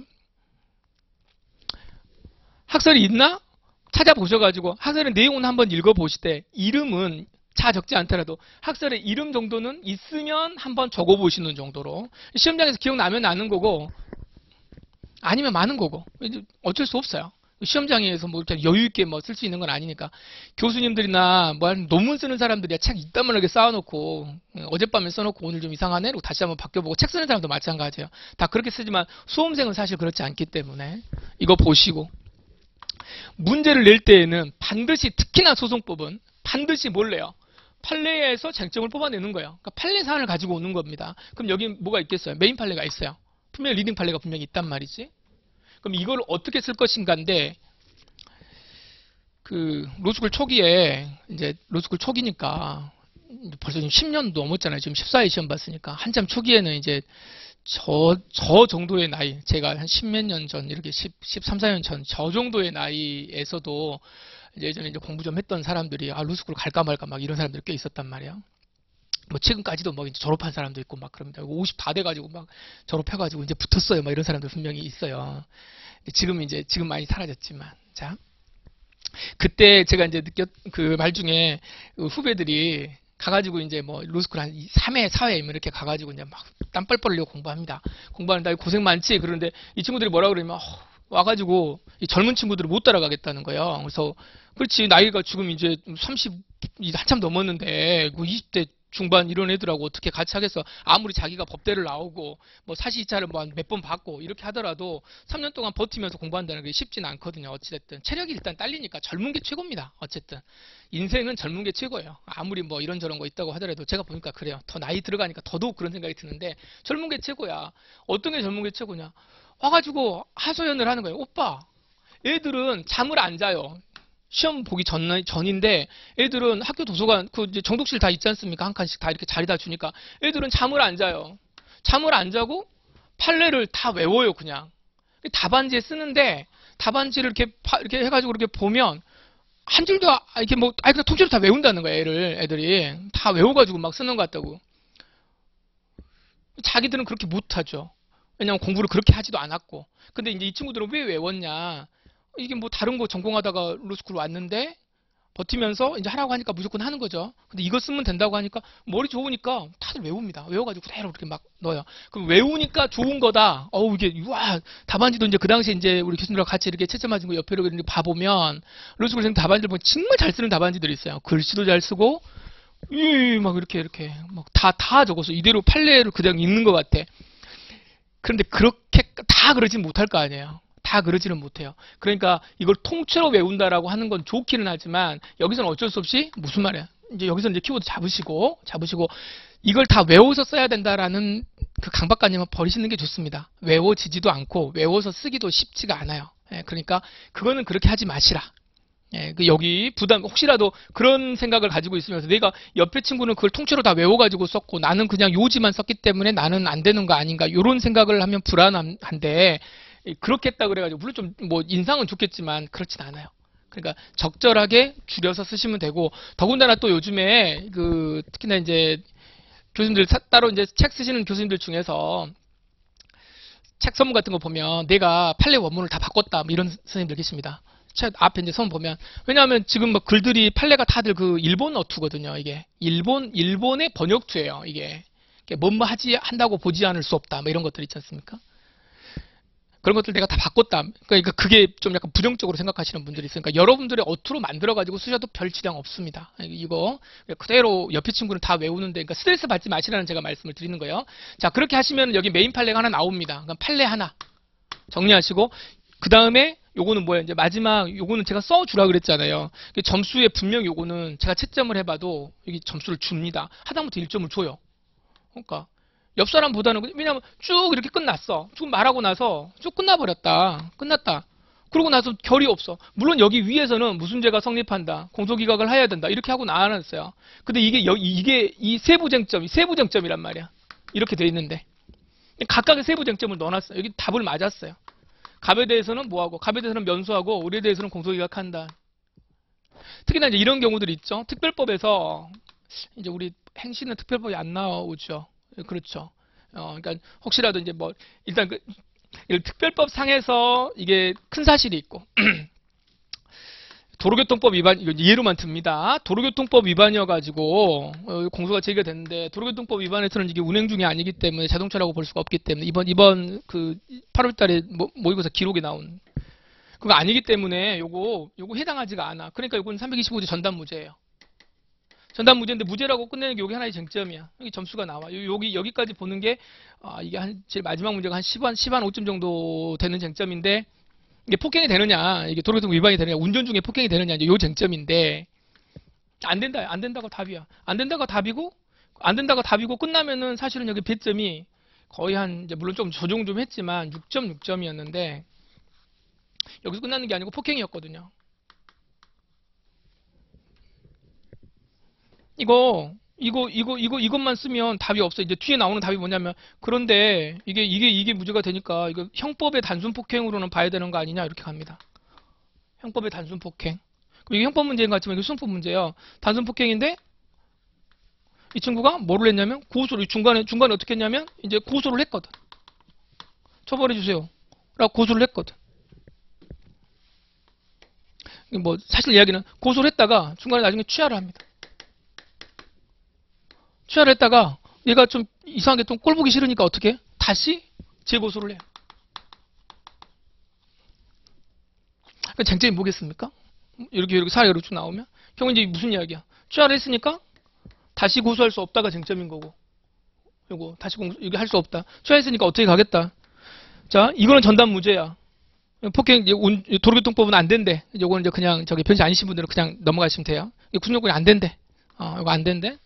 학설이 있나? 찾아보셔가지고 학설의 내용은 한번 읽어보실 때 이름은 자 적지 않더라도 학설의 이름 정도는 있으면 한번 적어보시는 정도로 시험장에서 기억나면 나는 거고 아니면 많은 거고 어쩔 수 없어요. 시험장에서 뭐 이렇게 여유 있게 뭐 쓸 수 있는 건 아니니까. 교수님들이나 뭐 논문 쓰는 사람들이야 책 이따만하게 쌓아놓고 어젯밤에 써놓고 오늘 좀 이상하네? 그리고 다시 한번 바뀌어보고. 책 쓰는 사람도 마찬가지예요. 다 그렇게 쓰지만 수험생은 사실 그렇지 않기 때문에 이거 보시고 문제를 낼 때에는 반드시, 특히나 소송법은 반드시 뭘 내요? 판례에서 쟁점을 뽑아내는 거예요. 그러니까 판례 사안을 가지고 오는 겁니다. 그럼 여기 뭐가 있겠어요? 메인 판례가 있어요. 분명히 리딩 판례가 분명히 있단 말이지. 그럼 이걸 어떻게 쓸 것인가인데, 그 로스쿨 초기에 이제 로스쿨 초기니까 벌써 지금 10년 넘었잖아요. 지금 14회 시험 봤으니까 한참 초기에는 이제 저 정도의 나이, 제가 한 10몇 년 전, 이렇게 13, 14년 전, 저 정도의 나이에서도 예전에 이제 공부 좀 했던 사람들이 로스쿨 갈까 말까 막 이런 사람들이 꽤 있었단 말이에요. 뭐 최근까지도 뭐 이제 졸업한 사람도 있고 막 그럽니다. 50 다 돼가지고 막 졸업해가지고 이제 붙었어요. 막 이런 사람들 분명히 있어요. 지금 많이 사라졌지만. 자. 그때 제가 이제 그 말 중에 그 후배들이 가가지고 이제 뭐 로스쿨 한 3회, 4회 이렇게 가가지고 이제 막 땀 뻘뻘 흘리고 공부합니다. 공부하는데 고생 많지? 그런데 이 친구들이 뭐라 그러냐면, 와가지고 이 젊은 친구들을 못 따라가겠다는 거예요. 그래서 그렇지, 나이가 지금 이제 30 한참 넘었는데 뭐 20대 중반 이런 애들하고 어떻게 같이 하겠어. 아무리 자기가 법대를 나오고 뭐 사시이차를 뭐 몇 번 받고 이렇게 하더라도 3년 동안 버티면서 공부한다는 게 쉽지는 않거든요. 어찌됐든 체력이 일단 딸리니까 젊은 게 최고입니다. 어쨌든 인생은 젊은 게 최고예요. 아무리 뭐 이런저런 거 있다고 하더라도 제가 보니까 그래요. 더 나이 들어가니까 더더욱 그런 생각이 드는데, 젊은 게 최고야. 어떤 게 젊은 게 최고냐, 와가지고 하소연을 하는 거예요. 오빠, 애들은 잠을 안 자요. 시험 보기 전인데 애들은 학교 도서관 그 이제 정독실 다 있지 않습니까? 한 칸씩 다 이렇게 자리 다 주니까 애들은 잠을 안 자요. 잠을 안 자고 판례를 다 외워요. 그냥 답안지에 쓰는데 답안지를 이렇게 해가지고 이렇게 보면 한 줄도 이렇게 뭐 그냥 통째로 다 외운다는 거예요. 애들이 다 외워가지고 막 쓰는 것 같다고. 자기들은 그렇게 못하죠. 왜냐면 공부를 그렇게 하지도 않았고. 근데 이제 이 친구들은 왜 외웠냐? 이게 뭐 다른 거 전공하다가 로스쿨 왔는데 버티면서 이제 하라고 하니까 무조건 하는 거죠. 근데 이거 쓰면 된다고 하니까 머리 좋으니까 다들 외웁니다. 외워가지고 그대로 이렇게 막 넣어요. 그럼 외우니까 좋은 거다. 이게 와, 답안지도 이제 그 당시에 이제 우리 교수님들과 같이 이렇게 채점 맞은 거 옆에 이렇게 봐보면 로스쿨 답안지를 보면 정말 잘 쓰는 답안지들이 있어요. 글씨도 잘 쓰고 막 이렇게 막 다 적어서 이대로 판례를 그냥 읽는 것 같아. 그런데 그렇게 다 그러진 못할 거 아니에요. 다 그러지는 못해요. 그러니까 이걸 통째로 외운다라고 하는 건 좋기는 하지만 여기서는 어쩔 수 없이 무슨 말이야. 이제 여기서 이제 키워드 잡으시고 이걸 다 외워서 써야 된다라는 그 강박관념을 버리시는 게 좋습니다. 외워지지도 않고 외워서 쓰기도 쉽지가 않아요. 그러니까 그거는 그렇게 하지 마시라. 여기 부담, 혹시라도 그런 생각을 가지고 있으면서 내가 옆에 친구는 그걸 통째로 다 외워가지고 썼고 나는 그냥 요지만 썼기 때문에 나는 안 되는 거 아닌가, 이런 생각을 하면 불안한데, 그렇게 했다 그래가지고 물론 좀 뭐 인상은 좋겠지만 그렇진 않아요. 그러니까 적절하게 줄여서 쓰시면 되고, 더군다나 또 요즘에 그 특히나 이제 교수님들 따로 이제 책 쓰시는 교수님들 중에서 책 서문 같은 거 보면 내가 판례 원문을 다 바꿨다 뭐 이런 선생님들 계십니다. 책 앞에 이제 서문 보면, 왜냐하면 지금 뭐 글들이 판례가 다들 그 일본 어투거든요. 이게 일본의 번역투예요. 이게 뭐뭐 한다고 보지 않을 수 없다 뭐 이런 것들 있지 않습니까? 그런 것들 내가 다 바꿨다. 그러니까 그게 좀 약간 부정적으로 생각하시는 분들이 있으니까 여러분들의 어투로 만들어가지고 쓰셔도 별 지장 없습니다. 이거 그대로 옆에 친구는 다 외우는데, 그러니까 스트레스 받지 마시라는 제가 말씀을 드리는 거예요. 자, 그렇게 하시면 여기 메인 판례가 하나 나옵니다. 그러니까 판례 하나 정리하시고, 그 다음에 요거는 뭐예요? 이제 마지막 요거는 제가 써주라 그랬잖아요. 점수에 분명히 요거는 제가 채점을 해봐도 여기 점수를 줍니다. 하다못해 1점을 줘요. 그러니까 옆 사람보다는, 왜냐면 쭉 이렇게 끝났어. 쭉 말하고 나서 쭉 끝났다. 그러고 나서 결이 없어. 물론 여기 위에서는 무슨 죄가 성립한다, 공소기각을 해야 된다 이렇게 하고 나왔어요. 근데 이게 이 세부쟁점이란 말이야. 이렇게 돼 있는데 각각의 세부쟁점을 넣어놨어요. 여기 답을 맞았어요. 갑에 대해서는 뭐하고, 갑에 대해서는 면수하고, 을에 대해서는 공소기각한다. 특히나 이제 이런 경우들이 있죠. 특별법에서 이제 우리 행시는 특별법이 안 나오죠. 그렇죠. 그러니까 혹시라도 이제 뭐 일단 그 특별법 상에서 이게 큰 사실이 있고 도로교통법 위반, 이거 예로만 듭니다. 도로교통법 위반이어가지고 공소가 제기가 됐는데, 도로교통법 위반에서는 이게 운행 중이 아니기 때문에 자동차라고 볼 수가 없기 때문에 이번 그 8월달에 모의고사 기록에 나온 그거 아니기 때문에 요거 해당하지가 않아. 그러니까 요건 325조 전담 무죄예요. 전담 무죄인데 무죄라고 끝내는 게 여기 하나의 쟁점이야. 여기 점수가 나와. 여기까지 보는 게, 이게 제일 마지막 문제가 한 10한 5점 정도 되는 쟁점인데, 이게 폭행이 되느냐, 이게 도로교통 위반이 되느냐, 운전 중에 폭행이 되느냐, 이제 요 쟁점인데, 안 된다, 안 된다가 답이야. 안 된다가 답이고 끝나면은 사실은 여기 배점이 거의 이제 물론 좀 조정 좀 했지만 6.6점이었는데, 여기서 끝나는 게 아니고 폭행이었거든요. 이것만 쓰면 답이 없어. 이제 뒤에 나오는 답이 뭐냐면, 그런데 이게 문제가 되니까, 이거 형법의 단순 폭행으로는 봐야 되는 거 아니냐, 이렇게 갑니다. 형법의 단순 폭행. 그럼 이게 형법 문제인 것 같지만, 이게 수능법 문제예요. 단순 폭행인데, 이 친구가 뭐를 했냐면, 고소를, 중간에 어떻게 했냐면, 이제 고소를 했거든. 처벌해주세요. 라고 고소를 했거든. 뭐, 사실 이야기는 고소를 했다가, 중간에 나중에 취하를 합니다. 취하를 했다가 얘가 좀 이상하게 좀 꼴 보기 싫으니까 어떻게? 다시 재고소를 해요. 쟁점이 뭐겠습니까? 이렇게 사례로 쭉 나오면 형은 이제 무슨 이야기야? 취하를 했으니까 다시 고소할 수 없다가 쟁점인 거고, 요거 다시 이게 할 수 없다. 취하했으니까 어떻게 가겠다. 자, 이거는 전담 무죄야. 폭행 도로교통법은 안 된대. 요거는 이제 그냥 저기 변시 아니신 분들은 그냥 넘어가시면 돼요. 구속요건이 안 된대. 이거 안 된대.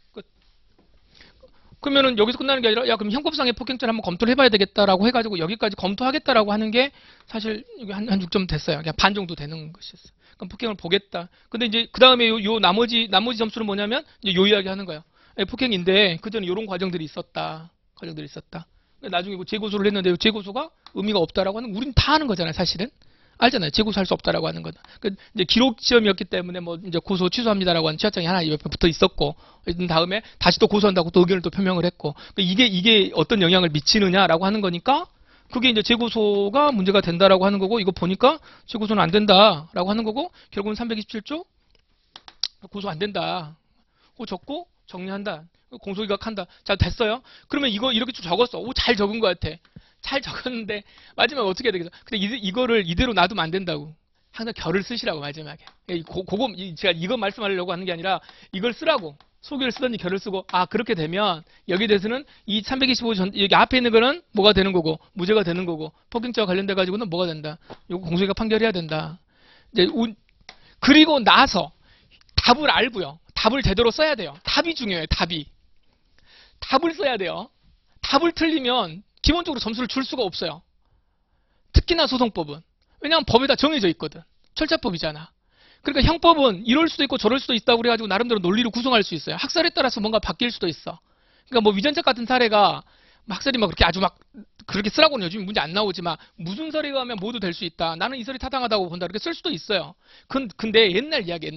그러면은 여기서 끝나는 게 아니라, 야, 그럼 형법상의 폭행죄를 한번 검토를 해봐야 되겠다라고 해가지고 여기까지 검토하겠다라고 하는 게 사실 이게 한 6점 됐어요. 그냥 반 정도 되는 것이었어요. 그럼 폭행을 보겠다. 근데 이제 그 다음에 요 나머지 점수는 뭐냐면 이제 요 이야기 하는 거예요. 폭행인데 그 전에 요런 과정들이 있었다. 나중에 재고소를 했는데 재고소가 의미가 없다라고 하는, 우린 다 아는 거잖아요, 사실은. 알잖아요. 재고소할 수 없다라고 하는 거다. 이제 기록 시험이었기 때문에 뭐 이제 고소 취소합니다라고 하는 취하장이 하나 옆에 붙어 있었고, 다음에 다시 또 고소한다고 또 의견을 또 표명을 했고, 이게 어떤 영향을 미치느냐라고 하는 거니까, 그게 이제 재고소가 문제가 된다라고 하는 거고, 이거 보니까 재고소는 안 된다라고 하는 거고, 결국은 327조 고소 안 된다. 그거 적고 정리한다. 공소기각한다. 자, 됐어요. 그러면 이거 이렇게 쭉 적었어. 오, 잘 적은 것 같아. 잘 적었는데 마지막에 어떻게 해야 되겠어? 근데 이거를 이대로 놔두면 안 된다고. 항상 결을 쓰시라고, 마지막에. 제가 이거 말씀하려고 하는 게 아니라 이걸 쓰라고. 소개를 쓰든지 결을 쓰고, 그렇게 되면 여기에 대해서는 이 325 여기 앞에 있는 거는 뭐가 되는 거고, 무죄가 되는 거고, 폭행죄와 관련돼 가지고는 뭐가 된다. 이거 공소기각 판결해야 된다. 이제 그리고 나서 답을 알고요. 답을 제대로 써야 돼요. 답이 중요해요. 답을 써야 돼요. 답을 틀리면 기본적으로 점수를 줄 수가 없어요. 특히나 소송법은. 왜냐하면 법에다 정해져 있거든. 철자법이잖아. 그러니까 형법은 이럴 수도 있고 저럴 수도 있다고 그래가지고 나름대로 논리를 구성할 수 있어요. 학설에 따라서 뭔가 바뀔 수도 있어. 그러니까 뭐 위전책 같은 사례가 학설이 막 그렇게 아주 막 그렇게 쓰라고는 요즘 문제 안 나오지만, 무슨 설에 하면 모두 될 수 있다. 나는 이 설이 타당하다고 본다. 이렇게 쓸 수도 있어요. 근데 옛날 이야기.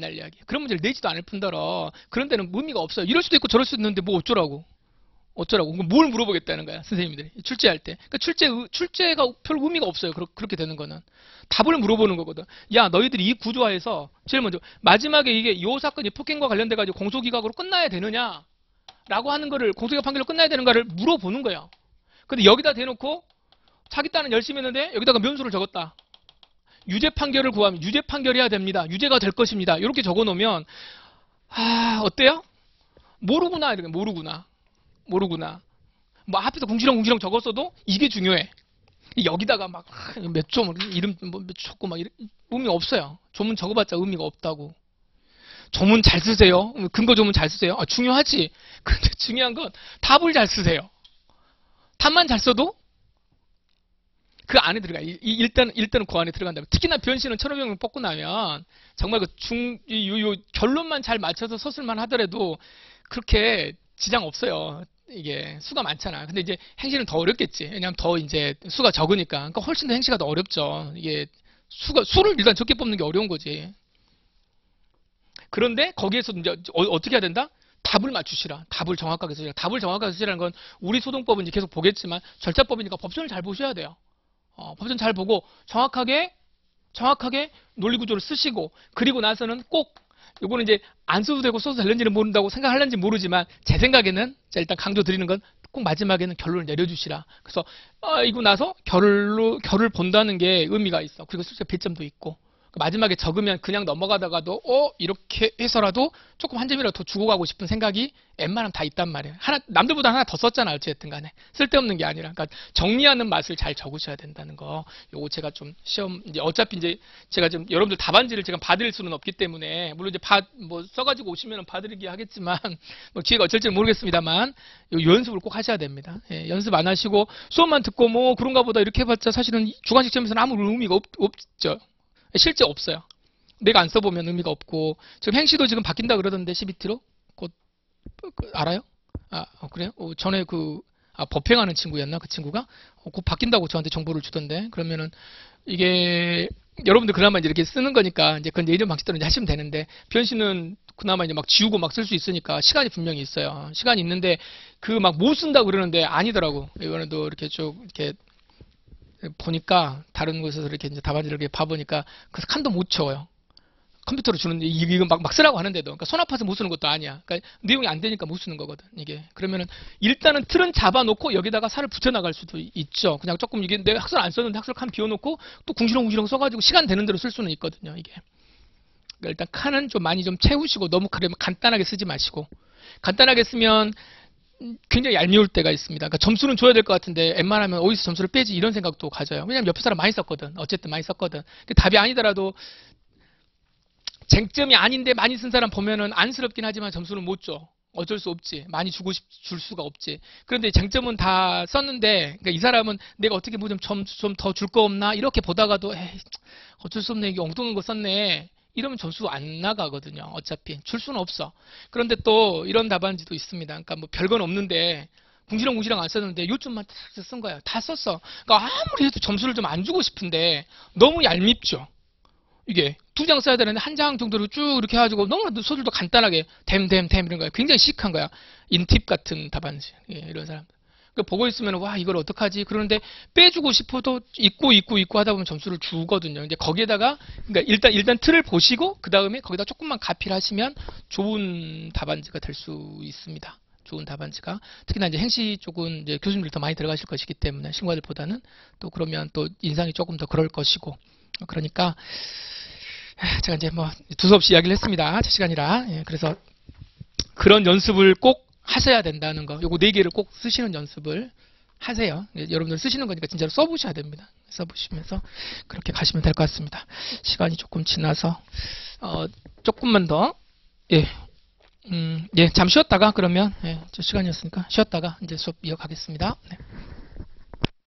그런 문제를 내지도 않을 뿐더러 그런 데는 의미가 없어요. 이럴 수도 있고 저럴 수도 있는데 뭐 어쩌라고. 뭘 물어보겠다는 거야, 선생님들이. 출제할 때. 그러니까 출제가 별 의미가 없어요. 그렇게 되는 거는. 답을 물어보는 거거든. 야, 너희들이 이 구조화에서 제일 먼저 마지막에 이게 요 사건이 폭행과 관련돼 가지고 공소기각으로 끝나야 되느냐 라고 하는 거를, 공소기각 판결로 끝나야 되는가를 물어보는 거예요. 근데 여기다 대놓고 자기 딴은 열심히 했는데 여기다가 면수를 적었다. 유죄 판결을 구하면 유죄 판결해야 됩니다. 유죄가 될 것입니다. 이렇게 적어 놓으면 어때요? 모르구나. 이렇게 모르구나. 뭐 앞에서 궁시렁 적었어도 이게 중요해. 여기다가 막 몇 점 이름 몇 줬고 막 의미 없어요. 조문 적어봤자 의미가 없다고. 조문 잘 쓰세요. 근거 조문 잘 쓰세요. 중요하지. 근데 중요한 건 답을 잘 쓰세요. 답만 잘 써도 그 안에 들어가. 일단은 그 안에 들어간다고. 특히나 변신은 1,500명 뽑고 나면 정말 요 결론만 잘 맞춰서 썼을만 하더라도 그렇게 지장 없어요. 이게 수가 많잖아. 근데 이제 행시는 더 어렵겠지. 왜냐하면 더 이제 수가 적으니까. 그러니까 훨씬 더 행시가 더 어렵죠. 이게 수를 일단 적게 뽑는 게 어려운 거지. 그런데 거기에서 이제 어떻게 해야 된다? 답을 맞추시라. 답을 정확하게 쓰시라. 답을 정확하게 쓰시라는 건 우리 소송법은 이제 계속 보겠지만 절차법이니까 법전을 잘 보셔야 돼요. 법전 잘 보고 정확하게 논리구조를 쓰시고, 그리고 나서는 꼭 요거는 이제 안 써도 되고 써도 될는지는 모른다고 생각하는지 모르지만, 제 생각에는 일단 강조 드리는 건 꼭 마지막에는 결론을 내려주시라. 그래서 이고 나서 결을 본다는 게 의미가 있어. 그리고 실제 배점도 있고. 마지막에 적으면 그냥 넘어가다가도 이렇게 해서라도 조금 한 점이라도 더 주고 가고 싶은 생각이 웬만하면 다 있단 말이에요. 남들보다 하나 더 썼잖아. 어쨌든 간에. 쓸데없는 게 아니라. 그러니까 정리하는 맛을 잘 적으셔야 된다는 거. 요거 제가 좀 이제 어차피 이제 제가 좀 여러분들 답안지를 제가 받을 수는 없기 때문에, 물론 이제 뭐 써가지고 오시면 봐드리기 하겠지만, 뭐 기회가 어쩔지 모르겠습니다만, 요 연습을 꼭 하셔야 됩니다. 예, 연습 안 하시고 수업만 듣고 뭐 그런가 보다 이렇게 해봤자 사실은 주관식 시험에서는 아무 의미가 없죠. 실제 없어요. 내가 안 써보면 의미가 없고. 지금 행시도 지금 바뀐다 그러던데, CBT로? 곧, 알아요? 그래요? 전에 법행하는 친구였나? 그 친구가? 곧 바뀐다고 저한테 정보를 주던데. 그러면은, 이게, 여러분들 그나마 이제 이렇게 쓰는 거니까, 이제 그건 예전 방식대로 이제 하시면 되는데, 변씨는 그나마 이제 막 지우고 막 쓸 수 있으니까, 시간이 분명히 있어요. 시간이 있는데, 막 못 쓴다고 그러는데, 아니더라고. 이번에도 이렇게 쭉, 이렇게, 보니까 다른 곳에서 이렇게 이제 답안지를 이렇게 봐보니까 그래서 칸도 못 채워요. 컴퓨터로 주는데 이거 막 쓰라고 하는데도, 그러니까 손 아파서 못 쓰는 것도 아니야. 그러니까 내용이 안 되니까 못 쓰는 거거든. 이게 그러면은 일단은 틀은 잡아놓고 여기다가 살을 붙여나갈 수도 있죠. 그냥 조금 이게 내가 학설 안 썼는데 학설 칸 비워놓고 또 궁시렁궁시렁 써가지고 시간 되는 대로 쓸 수는 있거든요. 이게 그러니까 일단 칸은 좀 많이 좀 채우시고 너무 그러면 간단하게 쓰지 마시고, 간단하게 쓰면 굉장히 얄미울 때가 있습니다. 그러니까 점수는 줘야 될 것 같은데 웬만하면 어디서 점수를 빼지 이런 생각도 가져요. 왜냐면 옆에 사람 많이 썼거든. 어쨌든 많이 썼거든. 답이 아니더라도 쟁점이 아닌데 많이 쓴 사람 보면은 안쓰럽긴 하지만 점수는 못 줘. 어쩔 수 없지. 많이 줄 수가 없지. 그런데 쟁점은 다 썼는데, 그러니까 이 사람은 내가 어떻게 뭐 좀 더 줄 거 없나 이렇게 보다가도 어쩔 수 없네, 이게 엉뚱한 거 썼네, 이러면 점수 안 나가거든요. 어차피 줄 수는 없어. 그런데 또 이런 답안지도 있습니다. 그러니까 뭐 별건 없는데 궁시렁궁시렁 안 썼는데 요점만 딱 쓴 거야. 다 썼어. 그러니까 아무리 해도 점수를 좀 안 주고 싶은데 너무 얄밉죠. 이게 2장 써야 되는데 1장 정도로 쭉 이렇게 해가지고 너무나도 소들도 간단하게 댐 이런 거야. 굉장히 시크한 거야. 인팁 같은 답안지. 이런 사람. 보고 있으면 와 이걸 어떡하지? 그러는데 빼주고 싶어도 있고 하다 보면 점수를 주거든요. 이제 거기에다가 그러니까 일단 틀을 보시고 그 다음에 거기다 조금만 가필하시면 좋은 답안지가 될 수 있습니다. 좋은 답안지가. 특히나 이제 행시 쪽은 이제 교수님들이 더 많이 들어가실 것이기 때문에 신과들보다는 또 그러면 또 인상이 조금 더 그럴 것이고. 그러니까 제가 이제 뭐 두서없이 이야기를 했습니다. 제 시간이라. 그래서 그런 연습을 꼭 하셔야 된다는 거. 요거 4개를 꼭 쓰시는 연습을 하세요. 여러분들 쓰시는 거니까 진짜로 써보셔야 됩니다. 써보시면서 그렇게 가시면 될 것 같습니다. 시간이 조금 지나서 조금만 더 잠 쉬었다가 그러면 저 시간이었으니까 쉬었다가 이제 수업 이어가겠습니다. 네.